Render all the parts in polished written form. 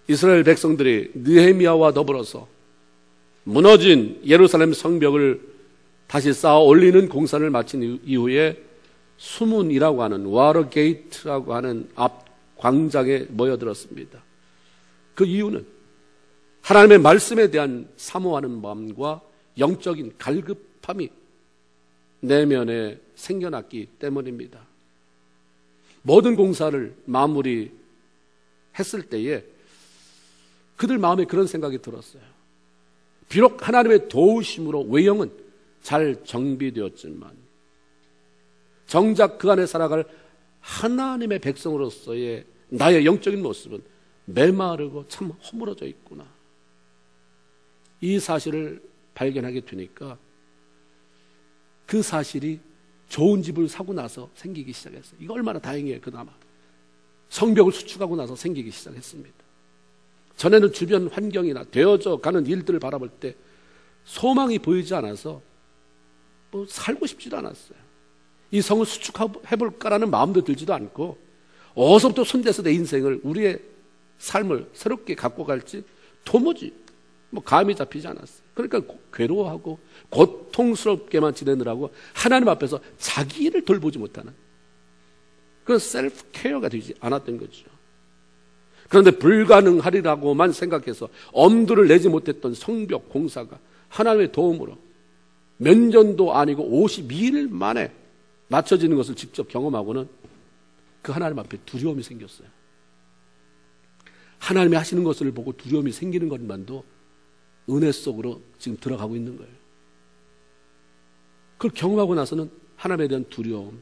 이스라엘 백성들이 느헤미야와 더불어서 무너진 예루살렘 성벽을 다시 쌓아 올리는 공사를 마친 이후에 수문이라고 하는 와터게이트라고 하는 앞 광장에 모여들었습니다. 그 이유는 하나님의 말씀에 대한 사모하는 마음과 영적인 갈급함이 내면에 생겨났기 때문입니다. 모든 공사를 마무리했을 때에 그들 마음에 그런 생각이 들었어요. 비록 하나님의 도우심으로 외형은 잘 정비되었지만 정작 그 안에 살아갈 하나님의 백성으로서의 나의 영적인 모습은 메마르고 참 허물어져 있구나. 이 사실을 발견하게 되니까 그 사실이 좋은 집을 사고 나서 생기기 시작했어요. 이거 얼마나 다행이에요. 그나마 성벽을 수축하고 나서 생기기 시작했습니다. 전에는 주변 환경이나 되어져 가는 일들을 바라볼 때 소망이 보이지 않아서 살고 싶지도 않았어요. 이 성을 수축해볼까라는 마음도 들지도 않고 어디서부터 손대서 내 인생을, 우리의 삶을 새롭게 갖고 갈지 도무지 감이 잡히지 않았어요. 그러니까 괴로워하고 고통스럽게만 지내느라고 하나님 앞에서 자기 일을 돌보지 못하는 그런 셀프 케어가 되지 않았던 거죠. 그런데 불가능하리라고만 생각해서 엄두를 내지 못했던 성벽 공사가 하나님의 도움으로 몇 년도 아니고 52일 만에 맞춰지는 것을 직접 경험하고는 그 하나님 앞에 두려움이 생겼어요. 하나님이 하시는 것을 보고 두려움이 생기는 것만도 은혜 속으로 지금 들어가고 있는 거예요. 그걸 경험하고 나서는 하나님에 대한 두려움,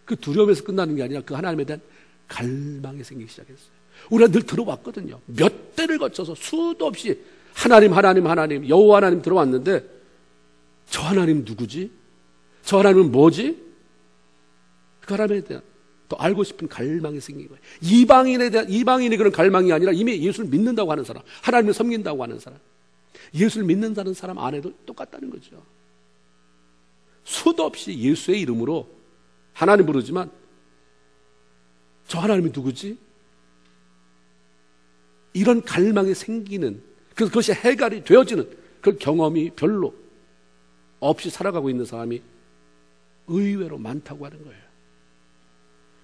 그 두려움에서 끝나는 게 아니라 그 하나님에 대한 갈망이 생기기 시작했어요. 우리가 늘 들어왔거든요. 몇 대를 거쳐서 수도 없이 하나님 여호와 하나님 들어왔는데 저 하나님 누구지? 저 하나님은 뭐지? 그 하나님에 대한 또 알고 싶은 갈망이 생긴 거예요. 이방인이 그런 갈망이 아니라 이미 예수를 믿는다고 하는 사람, 하나님을 섬긴다고 하는 사람, 예수를 믿는다는 사람 안에도 똑같다는 거죠. 수도 없이 예수의 이름으로 하나님 부르지만 저 하나님이 누구지? 이런 갈망이 생기는, 그래서 그것이 해결이 되어지는 그 경험이 별로 없이 살아가고 있는 사람이 의외로 많다고 하는 거예요.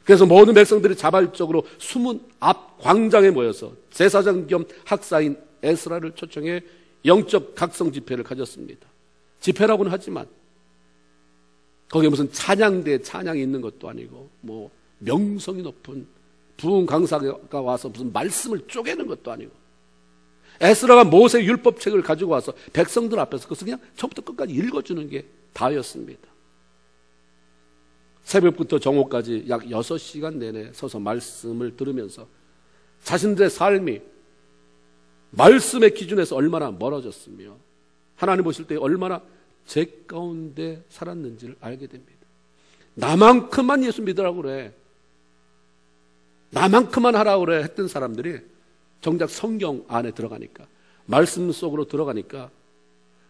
그래서 모든 백성들이 자발적으로 수문 앞 광장에 모여서 제사장 겸 학사인 에스라를 초청해 영적 각성 집회를 가졌습니다. 집회라고는 하지만 거기에 무슨 찬양이 있는 것도 아니고 명성이 높은 부흥 강사가 와서 무슨 말씀을 쪼개는 것도 아니고 에스라가 모세 율법책을 가지고 와서 백성들 앞에서 그것을 그냥 처음부터 끝까지 읽어주는 게 다였습니다. 새벽부터 정오까지 약 6시간 내내 서서 말씀을 들으면서 자신들의 삶이 말씀의 기준에서 얼마나 멀어졌으며 하나님 보실 때 얼마나 제 가운데 살았는지를 알게 됩니다. 나만큼만 예수 믿으라고 그래, 나만큼만 하라고 그래 했던 사람들이 정작 성경 안에 들어가니까, 말씀 속으로 들어가니까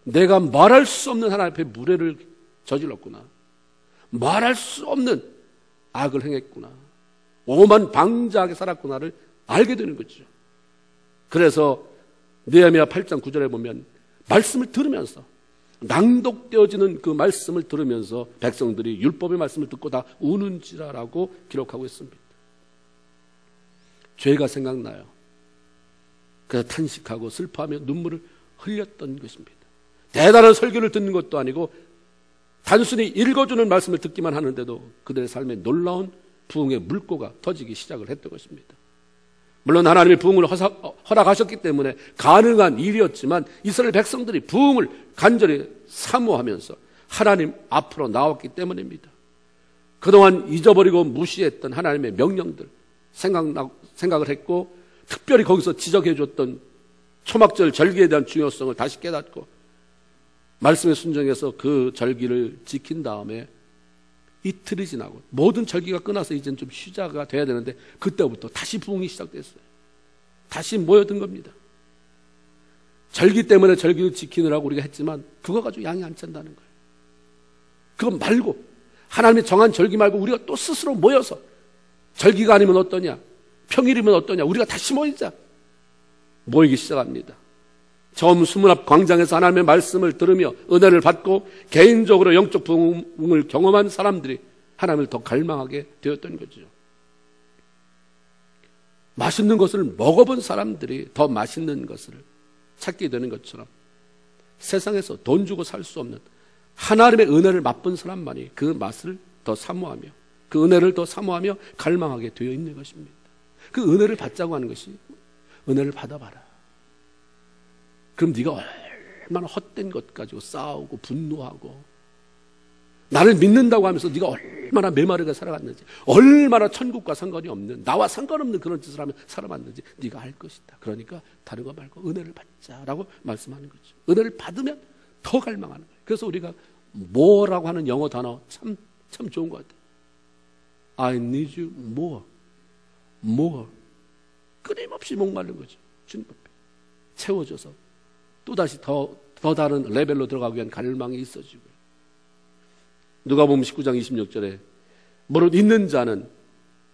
내가 말할 수 없는 하나님 앞에 무례를 저질렀구나, 말할 수 없는 악을 행했구나, 오만 방자하게 살았구나를 알게 되는 거죠. 그래서 느헤미야 8장 9절에 보면 말씀을 들으면서, 낭독되어지는 그 말씀을 들으면서 백성들이 율법의 말씀을 듣고 다 우는지라라고 기록하고 있습니다. 죄가 생각나요. 그래서 탄식하고 슬퍼하며 눈물을 흘렸던 것입니다. 대단한 설교를 듣는 것도 아니고 단순히 읽어주는 말씀을 듣기만 하는데도 그들의 삶에 놀라운 부흥의 물꼬가 터지기 시작을 했던 것입니다. 물론 하나님이 부흥을 허락하셨기 때문에 가능한 일이었지만 이스라엘 백성들이 부흥을 간절히 사모하면서 하나님 앞으로 나왔기 때문입니다. 그동안 잊어버리고 무시했던 하나님의 명령들 생각을 했고, 특별히 거기서 지적해 줬던 초막절 절기에 대한 중요성을 다시 깨닫고 말씀에 순종해서 그 절기를 지킨 다음에 이틀이 지나고 모든 절기가 끝나서 이제는 좀 휴자가 돼야 되는데 그때부터 다시 부흥이 시작됐어요. 다시 모여든 겁니다. 절기 때문에 절기를 지키느라고 우리가 했지만 그거 가지고 양이 안 찬다는 거예요. 그거 말고 하나님이 정한 절기 말고 우리가 또 스스로 모여서 절기가 아니면 어떠냐, 평일이면 어떠냐, 우리가 다시 모이자. 모이기 시작합니다. 처음 수문 앞 광장에서 하나님의 말씀을 들으며 은혜를 받고 개인적으로 영적 부흥을 경험한 사람들이 하나님을 더 갈망하게 되었던 거죠. 맛있는 것을 먹어본 사람들이 더 맛있는 것을 찾게 되는 것처럼 세상에서 돈 주고 살 수 없는 하나님의 은혜를 맛본 사람만이 그 맛을 더 사모하며 그 은혜를 더 사모하며 갈망하게 되어 있는 것입니다. 그 은혜를 받자고 하는 것이 은혜를 받아봐라. 그럼 네가 얼마나 헛된 것 가지고 싸우고 분노하고 나를 믿는다고 하면서 네가 얼마나 메마르게 살아갔는지, 얼마나 천국과 상관이 없는, 나와 상관없는 그런 짓을 하며 살아왔는지 네가 알 것이다. 그러니까 다른 거 말고 은혜를 받자라고 말씀하는 거죠. 은혜를 받으면 더 갈망하는 거예요. 그래서 우리가 뭐라고 하는 영어 단어 참 좋은 것 같아요. I need you more. more. 끊임없이 목마른 거죠. 주님 앞에 채워줘서 또다시 더 다른 레벨로 들어가기 위한 갈망이 있어지고요. 누가복음 19장 26절에 무릇 있는 자는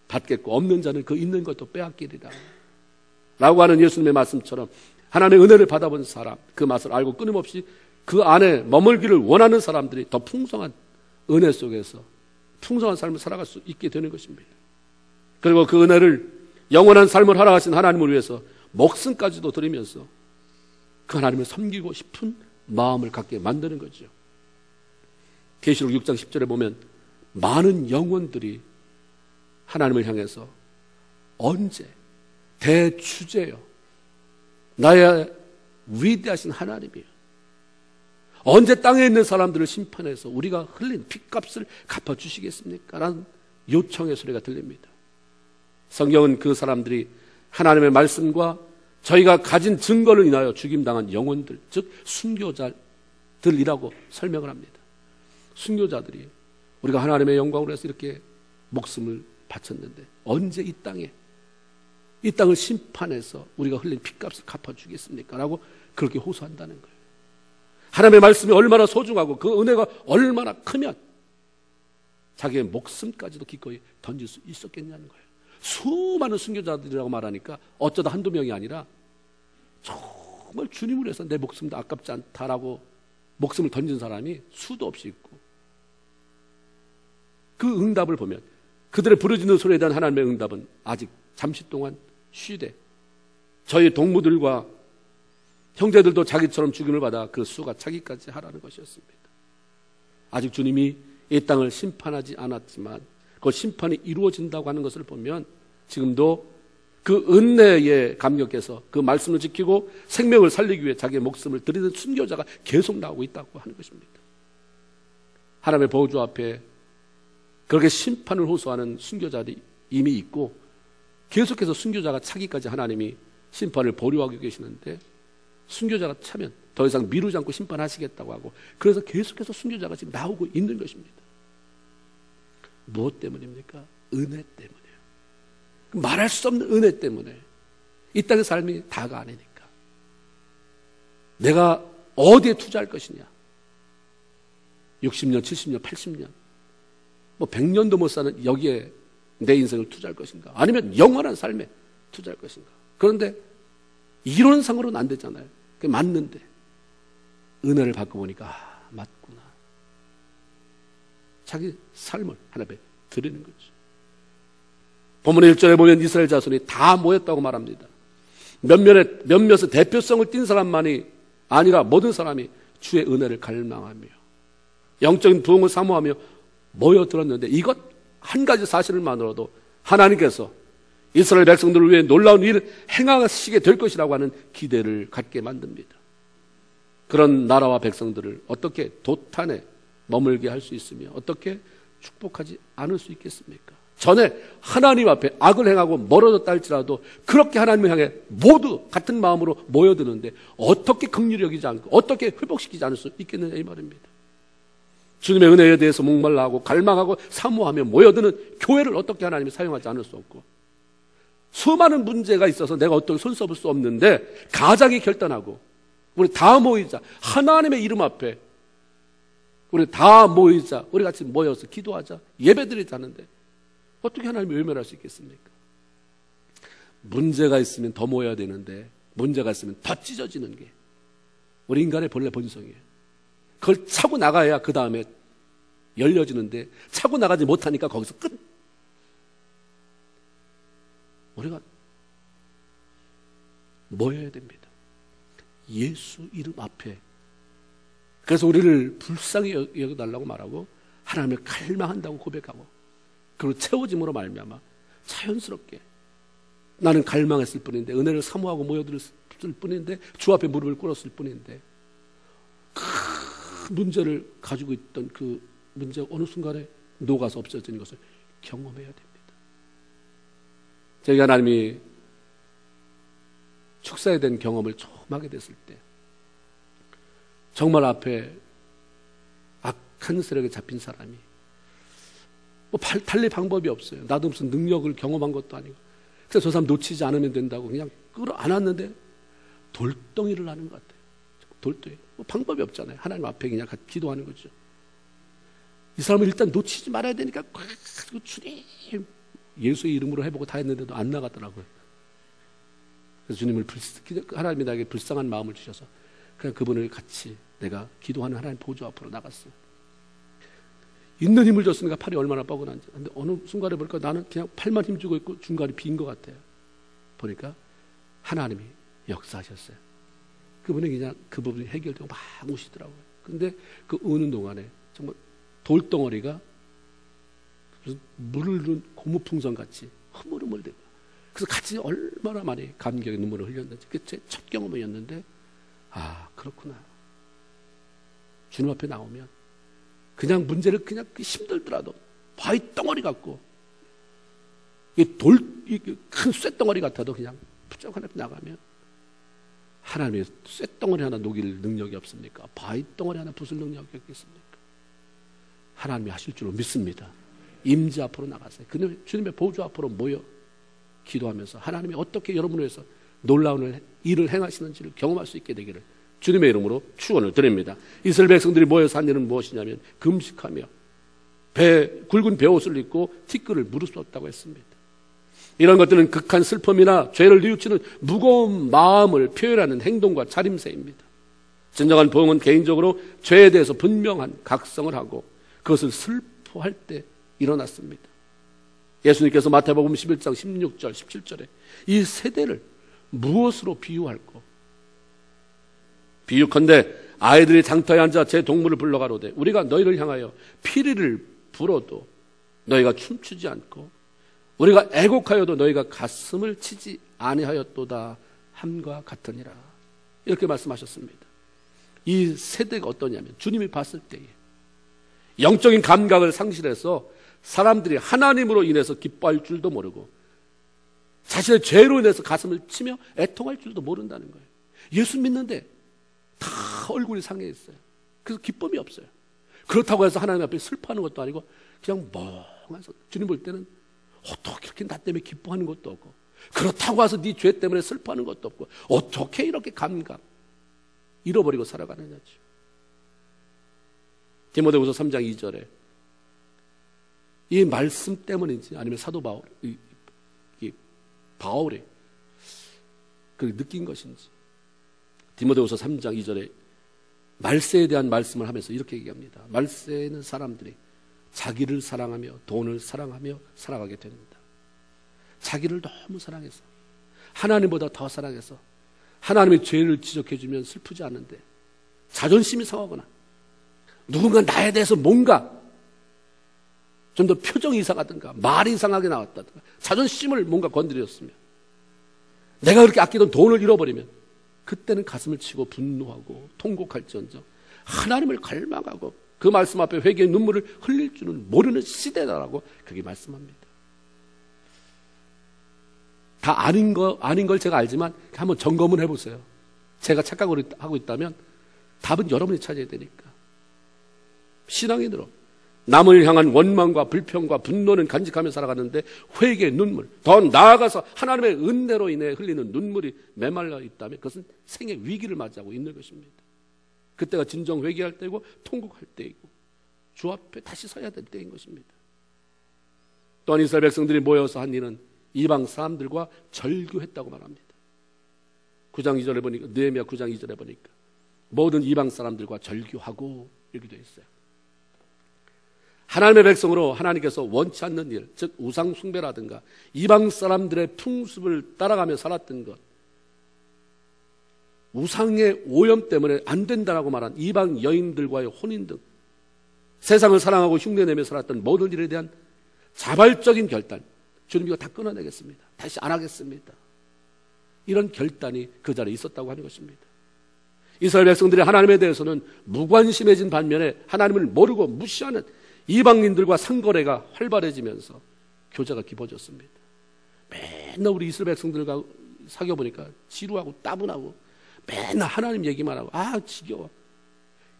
받겠고 없는 자는 그 있는 것도 빼앗기리라 라고 하는 예수님의 말씀처럼 하나님의 은혜를 받아본 사람, 그 맛을 알고 끊임없이 그 안에 머물기를 원하는 사람들이 더 풍성한 은혜 속에서 풍성한 삶을 살아갈 수 있게 되는 것입니다. 그리고 그 은혜를 영원한 삶을 살아가신 하나님을 위해서 목숨까지도 드리면서 그 하나님을 섬기고 싶은 마음을 갖게 만드는 거죠. 계시록 6장 10절에 보면 많은 영혼들이 하나님을 향해서 언제 대주제요, 나의 위대하신 하나님이요, 언제 땅에 있는 사람들을 심판해서 우리가 흘린 핏값을 갚아주시겠습니까? 라는 요청의 소리가 들립니다. 성경은 그 사람들이 하나님의 말씀과 저희가 가진 증거를 인하여 죽임당한 영혼들, 즉 순교자들이라고 설명을 합니다. 순교자들이 우리가 하나님의 영광으로 해서 이렇게 목숨을 바쳤는데 언제 이 땅을 심판해서 우리가 흘린 핏값을 갚아주겠습니까? 라고 그렇게 호소한다는 거예요. 하나님의 말씀이 얼마나 소중하고 그 은혜가 얼마나 크면 자기의 목숨까지도 기꺼이 던질 수 있었겠냐는 거예요. 수많은 순교자들이라고 말하니까 어쩌다 한두 명이 아니라 정말 주님을 위해서 내 목숨도 아깝지 않다라고 목숨을 던진 사람이 수도 없이 있고, 그 응답을 보면 그들의 부르짖는 소리에 대한 하나님의 응답은 아직 잠시 동안 쉬되 저희 동무들과 형제들도 자기처럼 죽임을 받아 그 수가 차기까지 하라는 것이었습니다. 아직 주님이 이 땅을 심판하지 않았지만 그 심판이 이루어진다고 하는 것을 보면 지금도 그 은혜에 감격해서 그 말씀을 지키고 생명을 살리기 위해 자기의 목숨을 드리는 순교자가 계속 나오고 있다고 하는 것입니다. 하나님의 보좌 앞에 그렇게 심판을 호소하는 순교자들이 이미 있고 계속해서 순교자가 차기까지 하나님이 심판을 보류하고 계시는데, 순교자가 차면 더 이상 미루지 않고 심판하시겠다고 하고, 그래서 계속해서 순교자가 지금 나오고 있는 것입니다. 무엇 때문입니까? 은혜 때문이에요. 말할 수 없는 은혜 때문에. 이 땅의 삶이 다가 아니니까. 내가 어디에 투자할 것이냐? 60년, 70년, 80년, 뭐 100년도 못 사는 여기에 내 인생을 투자할 것인가? 아니면 영원한 삶에 투자할 것인가? 그런데 이론상으로는 안 되잖아요. 그게 맞는데 은혜를 받고 보니까 맞구나. 자기 삶을 하나님께 드리는 거죠. 본문의 1절에 보면 이스라엘 자손이 다 모였다고 말합니다. 몇몇의 대표성을 띈 사람만이 아니라 모든 사람이 주의 은혜를 갈망하며 영적인 부흥을 사모하며 모여들었는데, 이것 한 가지 사실만으로도 하나님께서 이스라엘 백성들을 위해 놀라운 일을 행하시게 될 것이라고 하는 기대를 갖게 만듭니다. 그런 나라와 백성들을 어떻게 도탄에 머물게 할 수 있으며 어떻게 축복하지 않을 수 있겠습니까? 전에 하나님 앞에 악을 행하고 멀어졌다 할지라도 그렇게 하나님을 향해 모두 같은 마음으로 모여드는데 어떻게 긍휼히 여기지 않고 어떻게 회복시키지 않을 수 있겠느냐 이 말입니다. 주님의 은혜에 대해서 목말라 하고 갈망하고 사모하며 모여드는 교회를 어떻게 하나님이 사용하지 않을 수 없고, 수많은 문제가 있어서 내가 어떻게 손써볼 수 없는데 가장이 결단하고 우리 다 모이자, 하나님의 이름 앞에 우리 다 모이자, 우리 같이 모여서 기도하자, 예배드리자는데 어떻게 하나님이 외면할 수 있겠습니까? 문제가 있으면 더 모여야 되는데 문제가 있으면 더 찢어지는 게 우리 인간의 본래 본성이에요. 그걸 차고 나가야 그 다음에 열려지는데 차고 나가지 못하니까 거기서 끝. 우리가 모여야 됩니다. 예수 이름 앞에. 그래서 우리를 불쌍히 여겨달라고 말하고 하나님을 갈망한다고 고백하고 그리고 채워짐으로 말미암아 자연스럽게 나는 갈망했을 뿐인데 은혜를 사모하고 모여들었을 뿐인데 주 앞에 무릎을 꿇었을 뿐인데 큰 문제를 가지고 있던 그 문제가 어느 순간에 녹아서 없어지는 것을 경험해야 됩니다. 저희가 하나님이 축사에 대한 경험을 처음 하게 됐을 때 정말 앞에 악한 세력에 잡힌 사람이 뭐 달리 방법이 없어요. 나도 무슨 능력을 경험한 것도 아니고 그래서 저 사람 놓치지 않으면 된다고 그냥 끌어안았는데 돌덩이를 하는 것 같아요. 돌덩이. 뭐 방법이 없잖아요. 하나님 앞에 그냥 기도하는 거죠. 이 사람을 일단 놓치지 말아야 되니까 주님 예수의 이름으로 해보고 다 했는데도 안 나가더라고요. 그래서 주님을 하나님이 나에게 불쌍한 마음을 주셔서 그냥 그분을 같이 내가 기도하는 하나님 보좌 앞으로 나갔어요. 있는 힘을 줬으니까 팔이 얼마나 뻐근한지. 근데 어느 순간에 보니까 나는 그냥 팔만 힘주고 있고 중간이 빈 것 같아요. 보니까 하나님이 역사하셨어요. 그분이 그냥 그 부분이 해결되고 막 우시더라고요. 근데 그 우는 동안에 정말 돌덩어리가 물을 넣은 고무풍선 같이 흐물흐물대고 그래서 같이 얼마나 많이 감격의 눈물을 흘렸는지 그게 제 첫 경험이었는데 아 그렇구나. 주님 앞에 나오면 그냥 문제를 그냥 힘들더라도 바위 덩어리 같고 큰 쇳덩어리 같아도 그냥 부쩍 하나 나가면 하나님의 쇳덩어리 하나 녹일 능력이 없습니까? 바위 덩어리 하나 부술 능력이 없겠습니까? 하나님이 하실 줄로 믿습니다. 임재 앞으로 나가세요. 주님의 보좌 앞으로 모여 기도하면서 하나님이 어떻게 여러분을 위해서 놀라운 일을 행하시는지를 경험할 수 있게 되기를 주님의 이름으로 축원을 드립니다. 이스라엘 백성들이 모여서 한 일은 무엇이냐면 금식하며 굵은 베옷을 입고 티끌을 무릅쓰었다고 했습니다. 이런 것들은 극한 슬픔이나 죄를 뉘우치는 무거운 마음을 표현하는 행동과 차림새입니다. 진정한 부흥은 개인적으로 죄에 대해서 분명한 각성을 하고 그것을 슬퍼할 때 일어났습니다. 예수님께서 마태복음 11장 16절 17절에 이 세대를 무엇으로 비유할까? 비유컨대 아이들이 장터에 앉아 제 동물을 불러가로되 우리가 너희를 향하여 피리를 불어도 너희가 춤추지 않고 우리가 애곡하여도 너희가 가슴을 치지 아니하였도다 함과 같으니라. 이렇게 말씀하셨습니다. 이 세대가 어떠냐면 주님이 봤을 때에 영적인 감각을 상실해서 사람들이 하나님으로 인해서 기뻐할 줄도 모르고 자신의 죄로 인해서 가슴을 치며 애통할 줄도 모른다는 거예요. 예수 믿는데 다 얼굴이 상해 있어요. 그래서 기쁨이 없어요. 그렇다고 해서 하나님 앞에 슬퍼하는 것도 아니고 그냥 멍한 주님 볼 때는 어떻게 이렇게 나 때문에 기뻐하는 것도 없고 그렇다고 해서 네 죄 때문에 슬퍼하는 것도 없고 어떻게 이렇게 감각 잃어버리고 살아가느냐죠. 디모데후서 3장 2절에 이 말씀 때문인지 아니면 사도 바울이 그 느낀 것인지 디모데후서 3장 2절에 말세에 대한 말씀을 하면서 이렇게 얘기합니다. 말세에는 사람들이 자기를 사랑하며 돈을 사랑하며 살아가게 됩니다. 자기를 너무 사랑해서 하나님보다 더 사랑해서 하나님의 죄를 지적해주면 슬프지 않는데 자존심이 상하거나 누군가 나에 대해서 뭔가 좀 더 표정이 이상하든가 말이 이상하게 나왔다든가 자존심을 뭔가 건드렸으면 내가 그렇게 아끼던 돈을 잃어버리면 그때는 가슴을 치고 분노하고 통곡할지언정 하나님을 갈망하고 그 말씀 앞에 회개의 눈물을 흘릴 줄은 모르는 시대다라고 그렇게 말씀합니다. 다 아닌 걸 제가 알지만 한번 점검을 해보세요. 제가 착각을 하고 있다면 답은 여러분이 찾아야 되니까. 신앙인으로 남을 향한 원망과 불평과 분노는 간직하며 살아가는데 회개의 눈물, 더 나아가서 하나님의 은혜로 인해 흘리는 눈물이 메말라 있다면 그것은 생의 위기를 맞이하고 있는 것입니다. 그때가 진정 회개할 때이고 통곡할 때이고 주 앞에 다시 서야 될 때인 것입니다. 또한 이스라엘 백성들이 모여서 한 일은 이방 사람들과 절교했다고 말합니다. 9장 2절에 보니까, 느헤미야 9장 2절에 보니까 모든 이방 사람들과 절규하고 이렇게 되어 있어요. 하나님의 백성으로 하나님께서 원치 않는 일, 즉 우상 숭배라든가 이방 사람들의 풍습을 따라가며 살았던 것, 우상의 오염 때문에 안 된다라고 말한 이방 여인들과의 혼인 등 세상을 사랑하고 흉내내며 살았던 모든 일에 대한 자발적인 결단, 주님 이거 다 끊어내겠습니다. 다시 안 하겠습니다. 이런 결단이 그 자리에 있었다고 하는 것입니다. 이스라엘 백성들이 하나님에 대해서는 무관심해진 반면에 하나님을 모르고 무시하는 이방인들과 상거래가 활발해지면서 교제가 깊어졌습니다. 맨날 우리 이스라엘 백성들과 사귀어보니까 지루하고 따분하고 맨날 하나님 얘기만 하고 지겨워.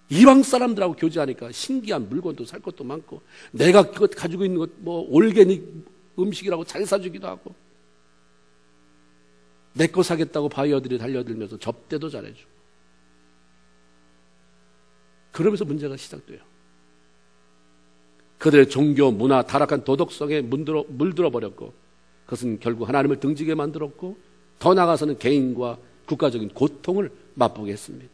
이방 사람들하고 교제하니까 신기한 물건도 살 것도 많고 내가 그것 가지고 있는 것 올게닉 음식이라고 잘 사주기도 하고 내 거 사겠다고 바이어들이 달려들면서 접대도 잘해주고 그러면서 문제가 시작돼요. 그들의 종교, 문화, 타락한 도덕성에 물들어 버렸고 그것은 결국 하나님을 등지게 만들었고 더 나아가서는 개인과 국가적인 고통을 맛보게 했습니다.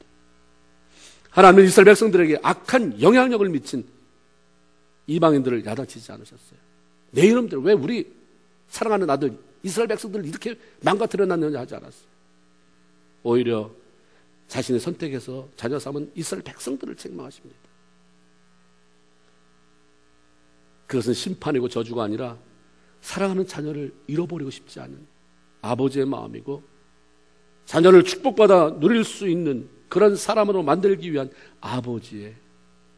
하나님은 이스라엘 백성들에게 악한 영향력을 미친 이방인들을 야단치지 않으셨어요. 내 이놈들 왜 우리 사랑하는 아들 이스라엘 백성들을 이렇게 망가뜨려놨느냐 하지 않았어요. 오히려 자신의 선택해서 자녀 삼은 이스라엘 백성들을 책망하십니다. 그것은 심판이고 저주가 아니라 사랑하는 자녀를 잃어버리고 싶지 않은 아버지의 마음이고 자녀를 축복받아 누릴 수 있는 그런 사람으로 만들기 위한 아버지의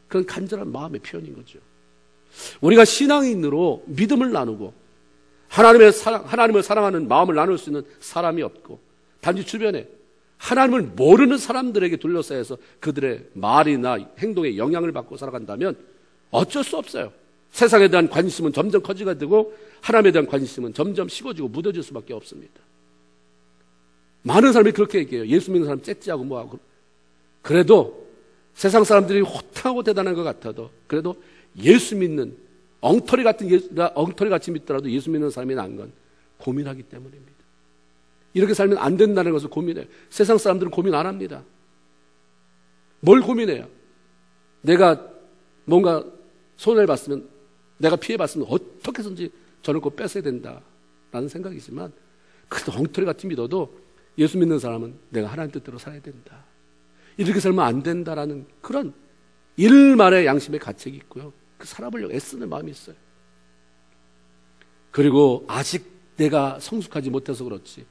그런 간절한 마음의 표현인 거죠. 우리가 신앙인으로 믿음을 나누고 하나님을 사랑하는 마음을 나눌 수 있는 사람이 없고 단지 주변에 하나님을 모르는 사람들에게 둘러싸여서 그들의 말이나 행동에 영향을 받고 살아간다면 어쩔 수 없어요. 세상에 대한 관심은 점점 커지게 되고 하나님에 대한 관심은 점점 식어지고 무뎌질 수밖에 없습니다. 많은 사람이 그렇게 얘기해요. 예수 믿는 사람 째째하고 뭐하고. 그래도 세상 사람들이 호탕하고 대단한 것 같아도 그래도 예수 믿는 엉터리같이 믿더라도 예수 믿는 사람이 난 건 고민하기 때문입니다. 이렇게 살면 안 된다는 것을 고민해요. 세상 사람들은 고민 안 합니다. 뭘 고민해요? 내가 뭔가 손해를 봤으면 내가 피해봤으면 어떻게 해서든지 저를 꼭 뺏어야 된다라는 생각이지만 그래도 엉터리같이 믿어도 예수 믿는 사람은 내가 하나님 뜻대로 살아야 된다. 이렇게 살면 안 된다라는 그런 일말의 양심의 가책이 있고요. 그 살아보려고 애쓰는 마음이 있어요. 그리고 아직 내가 성숙하지 못해서 그렇지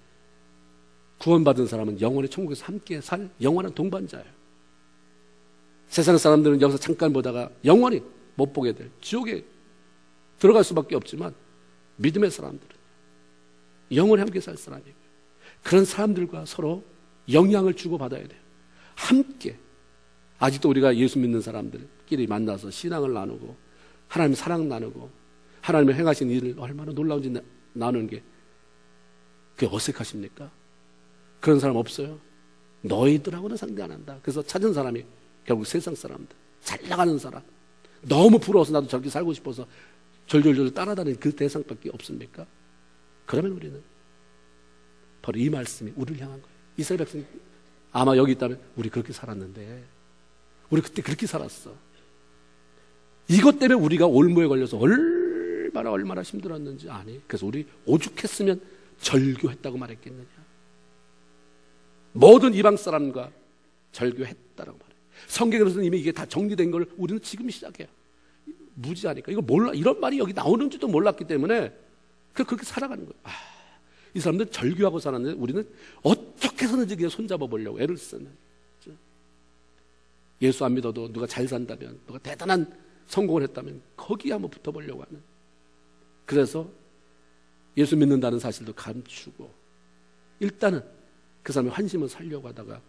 구원받은 사람은 영원히 천국에서 함께 살 영원한 동반자예요. 세상 사람들은 여기서 잠깐 보다가 영원히 못 보게 될 지옥에 들어갈 수밖에 없지만 믿음의 사람들은 영원히 함께 살 사람이고요. 그런 사람들과 서로 영향을 주고받아야 돼요. 함께 아직도 우리가 예수 믿는 사람들끼리 만나서 신앙을 나누고 하나님의 사랑 나누고 하나님의 행하신 일을 얼마나 놀라운지 나누는 게 그게 어색하십니까? 그런 사람 없어요? 너희들하고는 상대 안 한다. 그래서 찾은 사람이 결국 세상 사람들, 잘 나가는 사람, 너무 부러워서 나도 저렇게 살고 싶어서 졸졸졸 따라다니는 그 대상밖에 없습니까? 그러면 우리는 바로 이 말씀이 우리를 향한 거예요. 이스라엘 백성이 아마 여기 있다면 우리 그렇게 살았는데 우리 그때 그렇게 살았어. 이것 때문에 우리가 올무에 걸려서 얼마나 힘들었는지 아니. 그래서 우리 오죽했으면 절교했다고 말했겠느냐. 모든 이방 사람과 절교했다라고 말해요. 성경에서는 이미 이게 다 정리된 걸 우리는 지금 시작해요. 무지하니까 이거 몰라. 이런 말이 여기 나오는지도 몰랐기 때문에 그렇게 살아가는 거예요. 이 사람들은 절교하고 살았는데 우리는 어떻게 해서든지 그냥 손잡아 보려고 애를 쓰는. 예수 안 믿어도 누가 잘 산다면, 누가 대단한 성공을 했다면 거기에 한번 붙어보려고 하는. 그래서 예수 믿는다는 사실도 감추고 일단은 그 사람의 환심을 살려고 하다가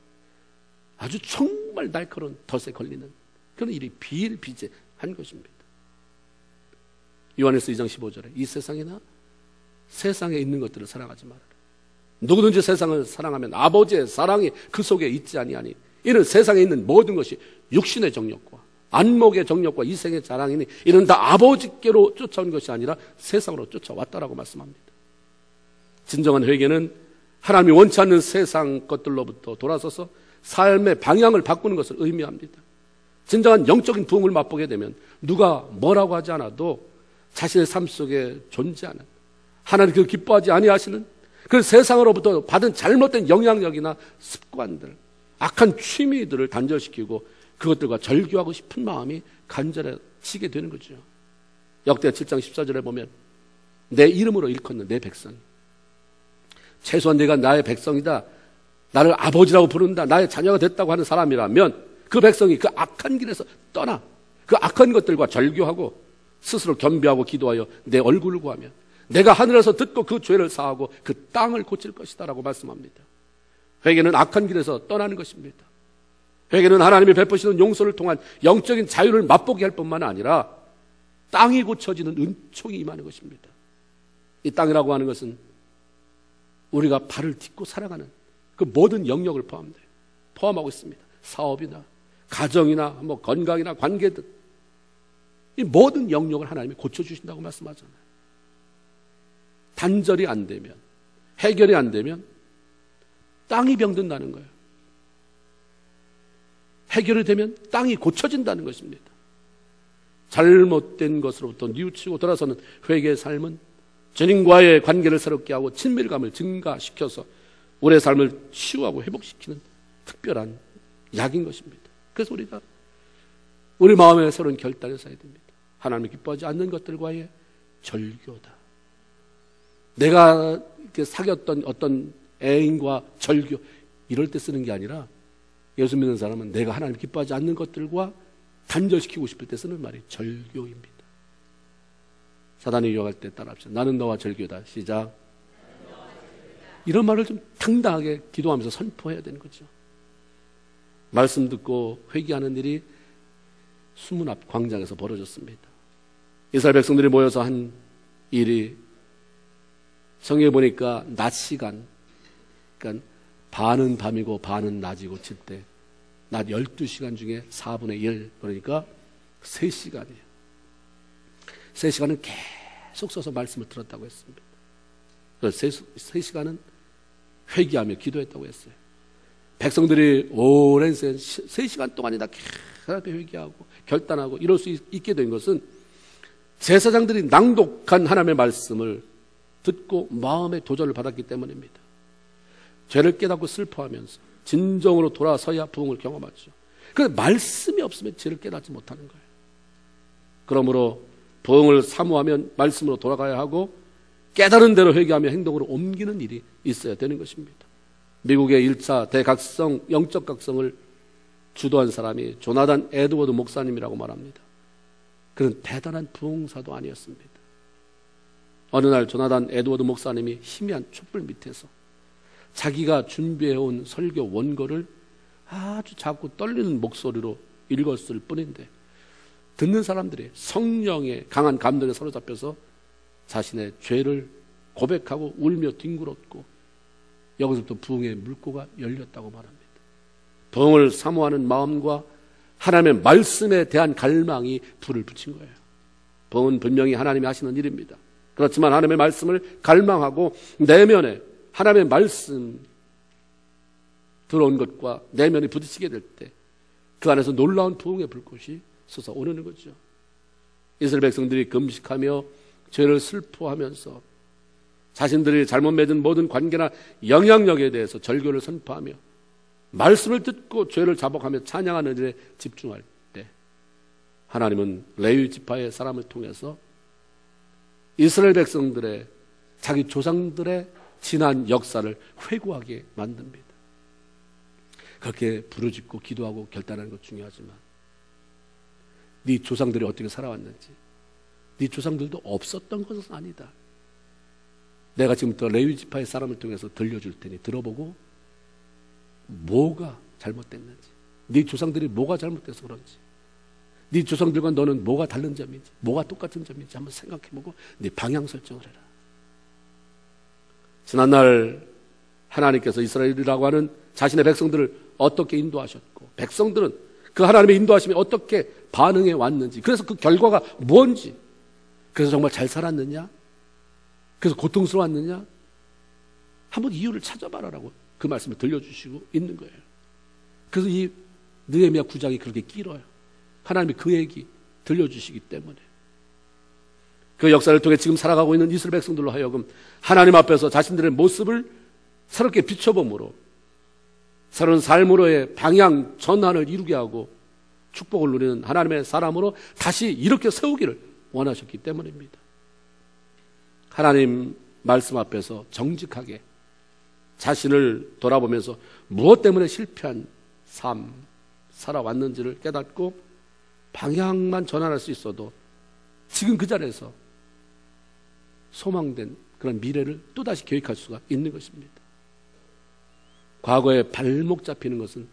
아주 정말 날카로운 덫에 걸리는 그런 일이 비일비재한 것입니다. 요한일서 2장 15절에 이 세상이나 세상에 있는 것들을 사랑하지 말아라. 누구든지 세상을 사랑하면 아버지의 사랑이 그 속에 있지 아니하니 이는 세상에 있는 모든 것이 육신의 정욕과 안목의 정욕과 이생의 자랑이니 이는 다 아버지께로 쫓아온 것이 아니라 세상으로 쫓아왔다라고 말씀합니다. 진정한 회개는 하나님이 원치 않는 세상 것들로부터 돌아서서 삶의 방향을 바꾸는 것을 의미합니다. 진정한 영적인 부흥을 맛보게 되면 누가 뭐라고 하지 않아도 자신의 삶 속에 존재하는, 하나님 그 기뻐하지 아니하시는 그 세상으로부터 받은 잘못된 영향력이나 습관들, 악한 취미들을 단절시키고 그것들과 절교하고 싶은 마음이 간절해지게 되는 거죠. 역대 7장 14절에 보면 내 이름으로 일컫는 내 백성이, 최소한 내가 나의 백성이다, 나를 아버지라고 부른다, 나의 자녀가 됐다고 하는 사람이라면 그 백성이 그 악한 길에서 떠나 그 악한 것들과 절교하고 스스로 겸비하고 기도하여 내 얼굴을 구하면 내가 하늘에서 듣고 그 죄를 사하고 그 땅을 고칠 것이다 라고 말씀합니다. 회개는 악한 길에서 떠나는 것입니다. 회개는 하나님이 베푸시는 용서를 통한 영적인 자유를 맛보게 할 뿐만 아니라 땅이 고쳐지는 은총이 임하는 것입니다. 이 땅이라고 하는 것은 우리가 발을 딛고 살아가는 그 모든 영역을 포함하고 있습니다. 사업이나 가정이나 건강이나 관계들, 이 모든 영역을 하나님이 고쳐주신다고 말씀하잖아요. 단절이 안 되면, 해결이 안 되면 땅이 병든다는 거예요. 해결이 되면 땅이 고쳐진다는 것입니다. 잘못된 것으로부터 뉘우치고 돌아서는 회개의 삶은 주님과의 관계를 새롭게 하고 친밀감을 증가시켜서 우리의 삶을 치유하고 회복시키는 특별한 약인 것입니다. 그래서 우리가 우리 마음에 새로운 결단을 써야 됩니다. 하나님이 기뻐하지 않는 것들과의 절교다. 내가 이렇게 사귀었던 어떤 애인과 절교, 이럴 때 쓰는 게 아니라 예수 믿는 사람은 내가 하나님 기뻐하지 않는 것들과 단절시키고 싶을 때 쓰는 말이 절교입니다. 사단이 유혹할 때 따라합시다. 나는 너와 절교다. 시작. 이런 말을 좀 당당하게 기도하면서 선포해야 되는 거죠. 말씀 듣고 회개하는 일이 수문 앞 광장에서 벌어졌습니다. 이스라엘 백성들이 모여서 한 일이, 성경에 보니까 낮 시간, 그러니까 반은 밤이고 반은 낮이고 칠 때 낮 12시간 중에 4분의 1, 그러니까 3시간이에요. 3시간은 계속 서서 말씀을 들었다고 했습니다. 그래서 3시간은 회개하며 기도했다고 했어요. 백성들이 오랜 3시간 동안이나 계속 회개하고 결단하고 이럴 수 있게 된 것은 제사장들이 낭독한 하나님의 말씀을 듣고 마음의 도전을 받았기 때문입니다. 죄를 깨닫고 슬퍼하면서 진정으로 돌아서야 부흥을 경험하죠. 그런데 말씀이 없으면 죄를 깨닫지 못하는 거예요. 그러므로 부흥을 사모하면 말씀으로 돌아가야 하고 깨달은 대로 회개하며 행동으로 옮기는 일이 있어야 되는 것입니다. 미국의 1차 대각성, 영적 각성을 주도한 사람이 조나단 에드워드 목사님이라고 말합니다. 그는 대단한 부흥사도 아니었습니다. 어느 날 조나단 에드워드 목사님이 희미한 촛불 밑에서 자기가 준비해온 설교 원고를 아주 작고 떨리는 목소리로 읽었을 뿐인데 듣는 사람들이 성령의 강한 감동에 사로잡혀서 자신의 죄를 고백하고 울며 뒹굴었고 여기서부터 부흥의 물꼬가 열렸다고 말합니다. 부흥을 사모하는 마음과 하나님의 말씀에 대한 갈망이 불을 붙인 거예요. 부흥은 분명히 하나님이 하시는 일입니다. 그렇지만 하나님의 말씀을 갈망하고 내면에 하나님의 말씀 들어온 것과 내면이 부딪히게 될 때 그 안에서 놀라운 부흥의 불꽃이 솟아오르는 거죠. 이스라엘 백성들이 금식하며 죄를 슬퍼하면서 자신들이 잘못 맺은 모든 관계나 영향력에 대해서 절교를 선포하며 말씀을 듣고 죄를 자복하며 찬양하는 일에 집중할 때 하나님은 레위 지파의 사람을 통해서 이스라엘 백성들의 자기 조상들의 지난 역사를 회고하게 만듭니다. 그렇게 부르짖고 기도하고 결단하는 것 중요하지만 네 조상들이 어떻게 살아왔는지, 네 조상들도 없었던 것은 아니다. 내가 지금부터 레위 지파의 사람을 통해서 들려줄 테니 들어보고 뭐가 잘못됐는지, 네 조상들이 뭐가 잘못돼서 그런지, 네 조상들과 너는 뭐가 다른 점인지, 뭐가 똑같은 점인지 한번 생각해보고 네 방향 설정을 해라. 지난날 하나님께서 이스라엘이라고 하는 자신의 백성들을 어떻게 인도하셨고 백성들은 그 하나님의 인도하심에 어떻게 반응해 왔는지, 그래서 그 결과가 뭔지, 그래서 정말 잘 살았느냐, 그래서 고통스러웠느냐, 한번 이유를 찾아봐라라고 그 말씀을 들려주시고 있는 거예요. 그래서 이 느헤미야 9장이 그렇게 길어요. 하나님이 그 얘기 들려주시기 때문에. 그 역사를 통해 지금 살아가고 있는 이스라엘 백성들로 하여금 하나님 앞에서 자신들의 모습을 새롭게 비춰봄으로 새로운 삶으로의 방향 전환을 이루게 하고 축복을 누리는 하나님의 사람으로 다시 이렇게 세우기를 원하셨기 때문입니다. 하나님 말씀 앞에서 정직하게 자신을 돌아보면서 무엇 때문에 실패한 삶 살아왔는지를 깨닫고 방향만 전환할 수 있어도 지금 그 자리에서 소망된 그런 미래를 또다시 계획할 수가 있는 것입니다. 과거에 발목 잡히는 것은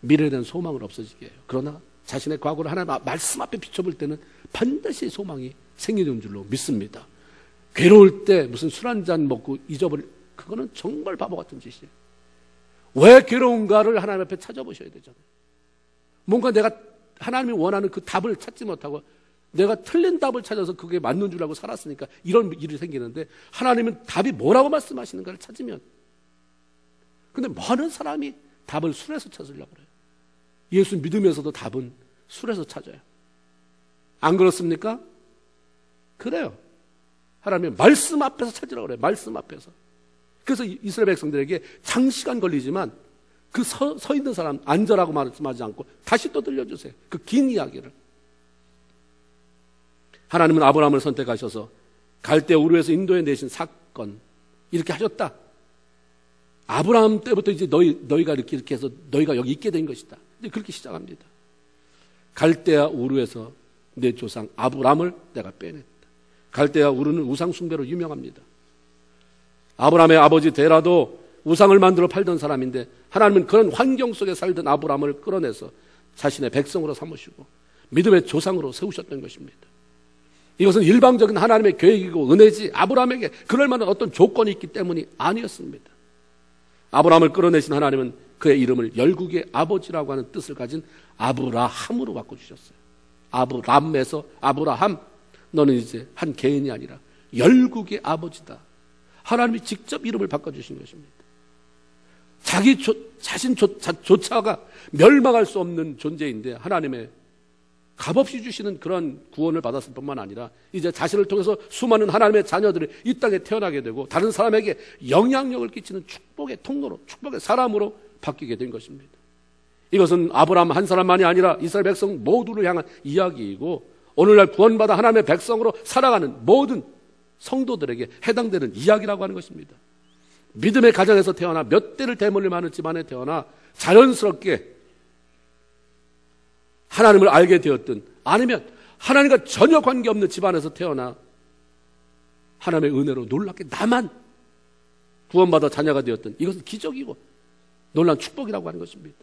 미래에 대한 소망을 없어지게 해요. 그러나 자신의 과거를 하나님 말씀 앞에 비춰볼 때는 반드시 소망이 생기는 줄로 믿습니다. 괴로울 때 무슨 술 한잔 먹고 잊어버릴, 그거는 정말 바보 같은 짓이에요. 왜 괴로운가를 하나님 앞에 찾아보셔야 되잖아요. 뭔가 내가 하나님이 원하는 그 답을 찾지 못하고 내가 틀린 답을 찾아서 그게 맞는 줄 알고 살았으니까 이런 일이 생기는데, 하나님은 답이 뭐라고 말씀하시는가를 찾으면, 근데 많은 사람이 답을 술에서 찾으려고 그래요. 예수 믿으면서도 답은 술에서 찾아요. 안 그렇습니까? 그래요. 하나님의 말씀 앞에서 찾으라고 그래요. 말씀 앞에서. 그래서 이스라엘 백성들에게 장시간 걸리지만 그 서 있는 사람 앉으라고 말씀하지 않고 다시 또 들려주세요. 그 긴 이야기를. 하나님은 아브라함을 선택하셔서 갈대 우르에서 인도해 내신 사건 이렇게 하셨다. 아브라함 때부터 이제 너희가 이렇게 해서 너희가 여기 있게 된 것이다. 이제 그렇게 시작합니다. 갈대아 우르에서 내 조상 아브라함을 내가 빼냈다. 갈대아 우르는 우상 숭배로 유명합니다. 아브라함의 아버지 데라도 우상을 만들어 팔던 사람인데 하나님은 그런 환경 속에 살던 아브라함을 끌어내서 자신의 백성으로 삼으시고 믿음의 조상으로 세우셨던 것입니다. 이것은 일방적인 하나님의 계획이고 은혜지 아브라함에게 그럴 만한 어떤 조건이 있기 때문이 아니었습니다. 아브라함을 끌어내신 하나님은 그의 이름을 열국의 아버지라고 하는 뜻을 가진 아브라함으로 바꿔주셨어요. 아브람에서 아브라함, 너는 이제 한 개인이 아니라 열국의 아버지다. 하나님이 직접 이름을 바꿔주신 것입니다. 자신조차가 멸망할 수 없는 존재인데 하나님의 값없이 주시는 그런 구원을 받았을 뿐만 아니라 이제 자신을 통해서 수많은 하나님의 자녀들이 이 땅에 태어나게 되고 다른 사람에게 영향력을 끼치는 축복의 통로로, 축복의 사람으로 바뀌게 된 것입니다. 이것은 아브라함 한 사람만이 아니라 이스라엘 백성 모두를 향한 이야기이고 오늘날 구원받아 하나님의 백성으로 살아가는 모든 성도들에게 해당되는 이야기라고 하는 것입니다. 믿음의 가정에서 태어나 몇 대를 대물림 많은 집안에 태어나 자연스럽게 하나님을 알게 되었든 아니면 하나님과 전혀 관계없는 집안에서 태어나 하나님의 은혜로 놀랍게 나만 구원받아 자녀가 되었든 이것은 기적이고 놀라운 축복이라고 하는 것입니다.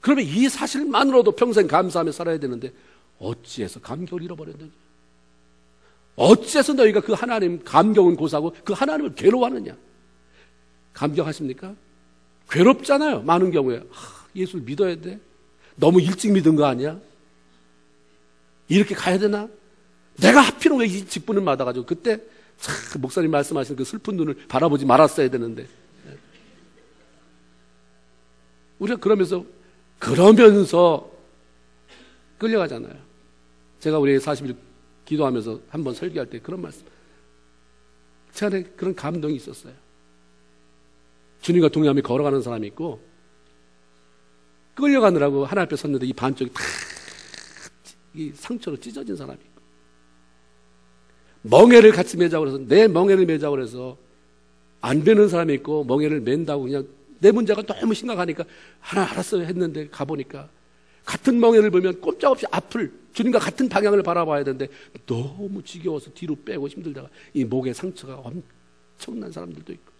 그러면 이 사실만으로도 평생 감사하며 살아야 되는데 어찌해서 감격을 잃어버렸느냐? 어찌해서 너희가 그 하나님 감격은 고사하고 그 하나님을 괴로워하느냐? 감격하십니까? 괴롭잖아요. 많은 경우에 예수를 믿어야 돼. 너무 일찍 믿은 거 아니야? 이렇게 가야 되나? 내가 하필은 왜 이 직분을 받아가지고 그때 참 목사님 말씀하시는 그 슬픈 눈을 바라보지 말았어야 되는데 우리가 그러면서 끌려가잖아요. 제가 우리 40일 기도하면서 한번 설교할 때 그런 말씀, 제 안에 그런 감동이 있었어요. 주님과 동행하며 걸어가는 사람이 있고 끌려가느라고 하나님 앞에 섰는데 이 반쪽이 다 이 상처로 찢어진 사람이 있고 멍에를 같이 매자고 해서 내 멍에를 매자고 해서 안 되는 사람이 있고 멍에를 맨다고 그냥 내 문제가 너무 심각하니까 하나 알았어요 했는데 가보니까 같은 멍에를 보면 꼼짝없이 앞을 주님과 같은 방향을 바라봐야 되는데 너무 지겨워서 뒤로 빼고 힘들다가 이 목에 상처가 엄청난 사람들도 있고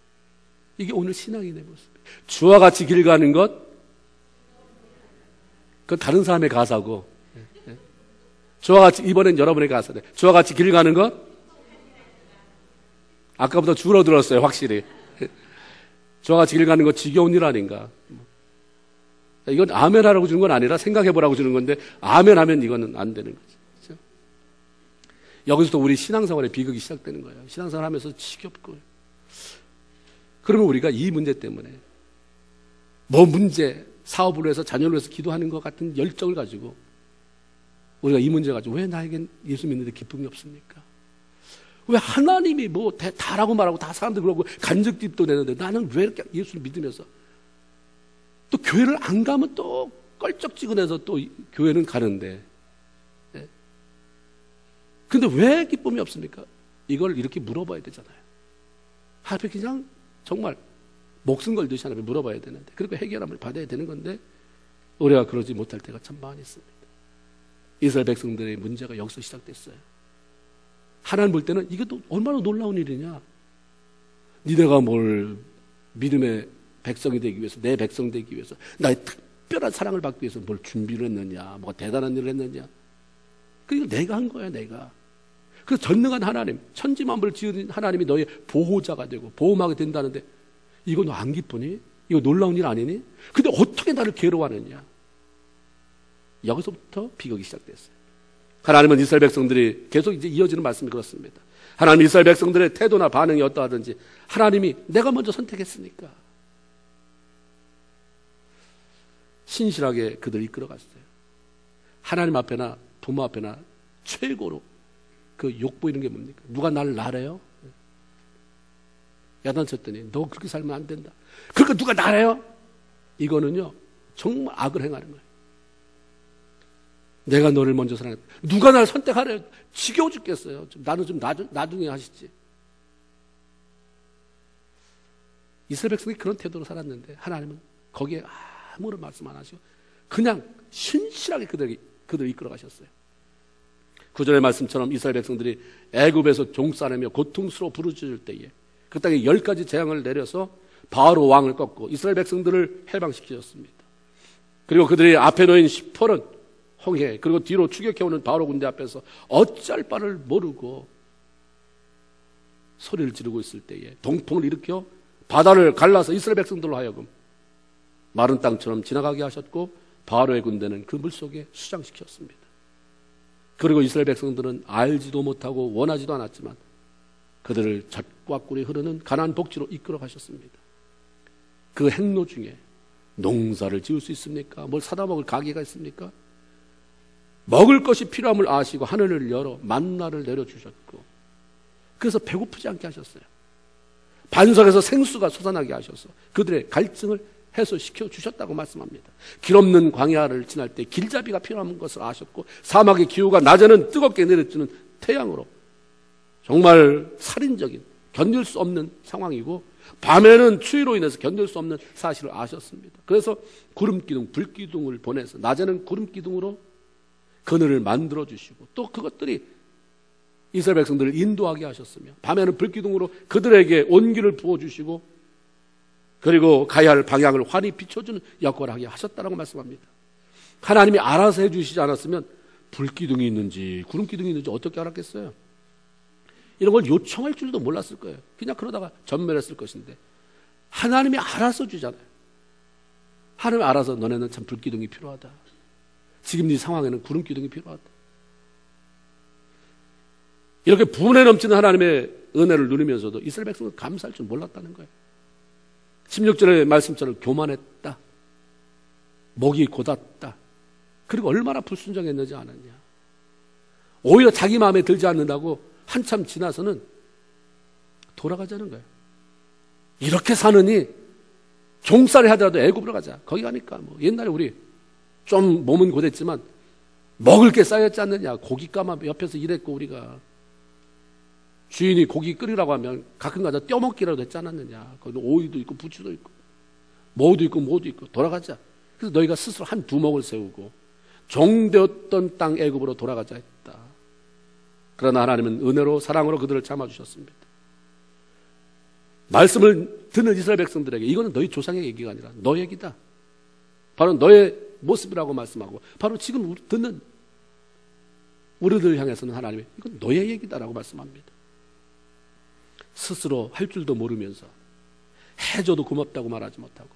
이게 오늘 신앙인의 모습이에요. 주와 같이 길 가는 것 그건 다른 사람의 가사고 주와 같이 이번엔 여러분의 가사네. 주와 같이 길 가는 것 아까보다 줄어들었어요. 확실히 주와 같이 길 가는 것 지겨운 일 아닌가. 이건 아멘 하라고 주는 건 아니라 생각해보라고 주는 건데 아멘 하면 이거는 안 되는 거죠. 그렇죠? 여기서도 우리 신앙생활의 비극이 시작되는 거예요. 신앙생활 하면서 지겹고 그러면 우리가 이 문제 때문에 뭐 문제, 사업을 위해서 자녀를 위해서 기도하는 것 같은 열정을 가지고 우리가 이 문제 가지고 왜 나에겐 예수 믿는데 기쁨이 없습니까? 왜 하나님이 뭐 다라고 말하고 다 사람들 그러고 간증집도 내는데 나는 왜 이렇게 예수를 믿으면서 또 교회를 안 가면 또 껄쩍지근해서 또 교회는 가는데 근데 왜 기쁨이 없습니까? 이걸 이렇게 물어봐야 되잖아요. 하나님 그냥 정말 목숨 걸듯이 하나님 물어봐야 되는데 그리고 해결함을 받아야 되는 건데 우리가 그러지 못할 때가 참 많이 있습니다. 이스라엘 백성들의 문제가 여기서 시작됐어요. 하나님 볼 때는 이게 또 얼마나 놀라운 일이냐. 니네가 뭘 믿음의 백성이 되기 위해서 내 백성 되기 위해서 나의 특별한 사랑을 받기 위해서 뭘 준비를 했느냐 뭐 대단한 일을 했느냐. 그리고 내가 한 거야 내가. 그래서 전능한 하나님 천지만물을 지은 하나님이 너의 보호자가 되고 보호막이 된다는데 이거 너 안 기쁘니? 이거 놀라운 일 아니니? 근데 어떻게 나를 괴로워하느냐. 여기서부터 비극이 시작됐어요. 하나님은 이스라엘 백성들이 계속 이제 이어지는 말씀이 그렇습니다. 하나님 이스라엘 백성들의 태도나 반응이 어떠하든지 하나님이 내가 먼저 선택했으니까 신실하게 그들을 이끌어갔어요. 하나님 앞에나 부모 앞에나 최고로 그 욕보이는 게 뭡니까? 누가 나를 나래요? 야단쳤더니 너 그렇게 살면 안 된다. 그러니까 누가 나래요? 이거는요 정말 악을 행하는 거예요. 내가 너를 먼저 사랑했다. 누가 나를 선택하래요? 지겨워 죽겠어요. 나는 좀 나중에 하시지. 이스라엘 백성이 그런 태도로 살았는데 하나님은 거기에 아무런 말씀 안 하시고 그냥 신실하게 그들을 이끌어 가셨어요. 구절의 말씀처럼 이스라엘 백성들이 애굽에서 종싸내며 고통스러워 부르짖을 때에 그 땅에 10가지 재앙을 내려서 바로 왕을 꺾고 이스라엘 백성들을 해방시키셨습니다. 그리고 그들이 앞에 놓인 시퍼런 홍해 그리고 뒤로 추격해오는 바로 군대 앞에서 어찌할 바를 모르고 소리를 지르고 있을 때에 동풍을 일으켜 바다를 갈라서 이스라엘 백성들로 하여금 마른 땅처럼 지나가게 하셨고 바로의 군대는 그 물속에 수장시켰습니다. 그리고 이스라엘 백성들은 알지도 못하고 원하지도 않았지만 그들을 젖과 꿀이 흐르는 가나안 복지로 이끌어 가셨습니다. 그 행로 중에 농사를 지을 수 있습니까? 뭘 사다 먹을 가게가 있습니까? 먹을 것이 필요함을 아시고 하늘을 열어 만나를 내려주셨고 그래서 배고프지 않게 하셨어요. 반석에서 생수가 솟아나게 하셔서 그들의 갈증을 해소시켜 주셨다고 말씀합니다. 길 없는 광야를 지날 때 길잡이가 필요한 것을 아셨고 사막의 기후가 낮에는 뜨겁게 내려주는 태양으로 정말 살인적인 견딜 수 없는 상황이고 밤에는 추위로 인해서 견딜 수 없는 사실을 아셨습니다. 그래서 구름기둥, 불기둥을 보내서 낮에는 구름기둥으로 그늘을 만들어주시고 또 그것들이 이스라엘 백성들을 인도하게 하셨으며 밤에는 불기둥으로 그들에게 온기를 부어주시고 그리고 가야 할 방향을 환히 비춰주는 역할을 하게 하셨다라고 말씀합니다. 하나님이 알아서 해주시지 않았으면 불기둥이 있는지 구름기둥이 있는지 어떻게 알았겠어요? 이런 걸 요청할 줄도 몰랐을 거예요. 그냥 그러다가 전멸했을 것인데 하나님이 알아서 주잖아요. 하나님이 알아서 너네는 참 불기둥이 필요하다. 지금 네 상황에는 구름기둥이 필요하다. 이렇게 분에 넘치는 하나님의 은혜를 누리면서도 이스라엘 백성은 감사할 줄 몰랐다는 거예요. 16절의 말씀처럼 교만했다. 목이 곧았다. 그리고 얼마나 불순종했는지 아느냐. 오히려 자기 마음에 들지 않는다고 한참 지나서는 돌아가자는 거예요. 이렇게 사느니 종살이 하더라도 애굽으로 가자. 거기 가니까 뭐 옛날에 우리 좀 몸은 곧했지만 먹을 게 쌓였지 않느냐. 고깃가마 옆에서 일했고 우리가 주인이 고기 끓이라고 하면 가끔 가다 떼어먹기라도 했지 않았느냐. 거기 오이도 있고 부추도 있고 뭐도 있고 돌아가자. 그래서 너희가 스스로 한 두목을 세우고 종되었던 땅 애굽으로 돌아가자 했다. 그러나 하나님은 은혜로 사랑으로 그들을 참아주셨습니다. 말씀을 듣는 이스라엘 백성들에게 이거는 너희 조상의 얘기가 아니라 너 얘기다. 바로 너의 모습이라고 말씀하고 바로 지금 듣는 우리들 향해서는 하나님이 이건 너의 얘기다라고 말씀합니다. 스스로 할 줄도 모르면서 해줘도 고맙다고 말하지 못하고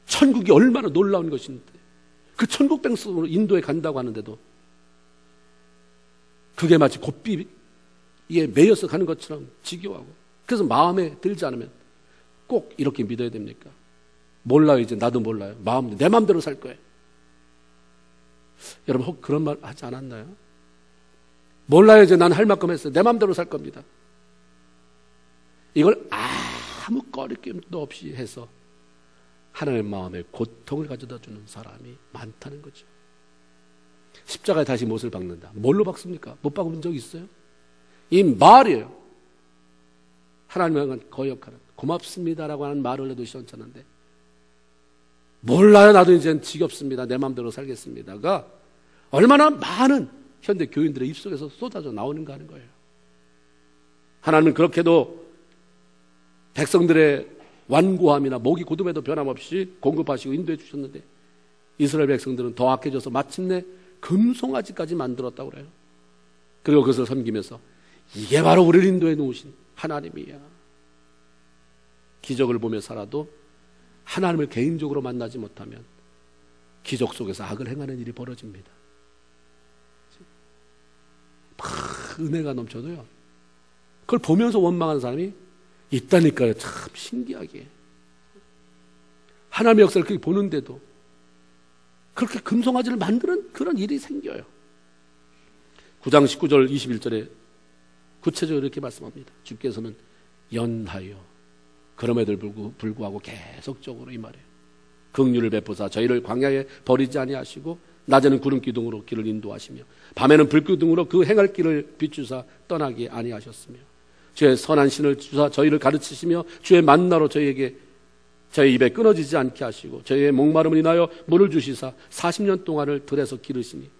천국이 얼마나 놀라운 것인데 그 천국 백성으로 인도에 간다고 하는데도 그게 마치 곱비에 매여서 가는 것처럼 지겨워하고 그래서 마음에 들지 않으면 꼭 이렇게 믿어야 됩니까? 몰라요. 이제 나도 몰라요. 내 마음대로 살 거예요. 여러분 혹 그런 말 하지 않았나요? 몰라요. 이제 난 할 만큼 했어요. 내 마음대로 살 겁니다. 이걸 아무 꺼리낌도 없이 해서 하나님의 마음에 고통을 가져다 주는 사람이 많다는 거죠. 십자가에 다시 못을 박는다. 뭘로 박습니까? 못 박은 적 있어요? 이 말이에요. 하나님과 거역하는, 고맙습니다라고 하는 말을 해도 시원찮은데, 몰라요. 나도 이제는 지겹습니다. 내 마음대로 살겠습니다가 얼마나 많은 현대 교인들의 입속에서 쏟아져 나오는가 하는 거예요. 하나님은 그렇게도 백성들의 완고함이나 목이 고둠에도 변함없이 공급하시고 인도해 주셨는데, 이스라엘 백성들은 더 악해져서 마침내 금송아지까지 만들었다고 그래요. 그리고 그것을 섬기면서 이게 바로 우리를 인도해 놓으신 하나님이야. 기적을 보며 살아도 하나님을 개인적으로 만나지 못하면 기적 속에서 악을 행하는 일이 벌어집니다. 막 은혜가 넘쳐도요, 그걸 보면서 원망하는 사람이 있다니까요. 참 신기하게 하나님의 역사를 그렇게 보는데도 그렇게 금송아지를 만드는 그런 일이 생겨요. 9장 19절 21절에 구체적으로 이렇게 말씀합니다. 주께서는 연하여 그럼에도 불구하고 계속적으로 이 말이에요. 긍휼을 베푸사 저희를 광야에 버리지 아니하시고 낮에는 구름 기둥으로 길을 인도하시며 밤에는 불 기둥으로 그 행할 길을 비추사 떠나게 아니하셨으며 주의 선한 신을 주사 저희를 가르치시며 주의 만나로 저희 입에 끊어지지 않게 하시고 저희의 목마름을 인하여 물을 주시사 40년 동안을 들에서 기르시니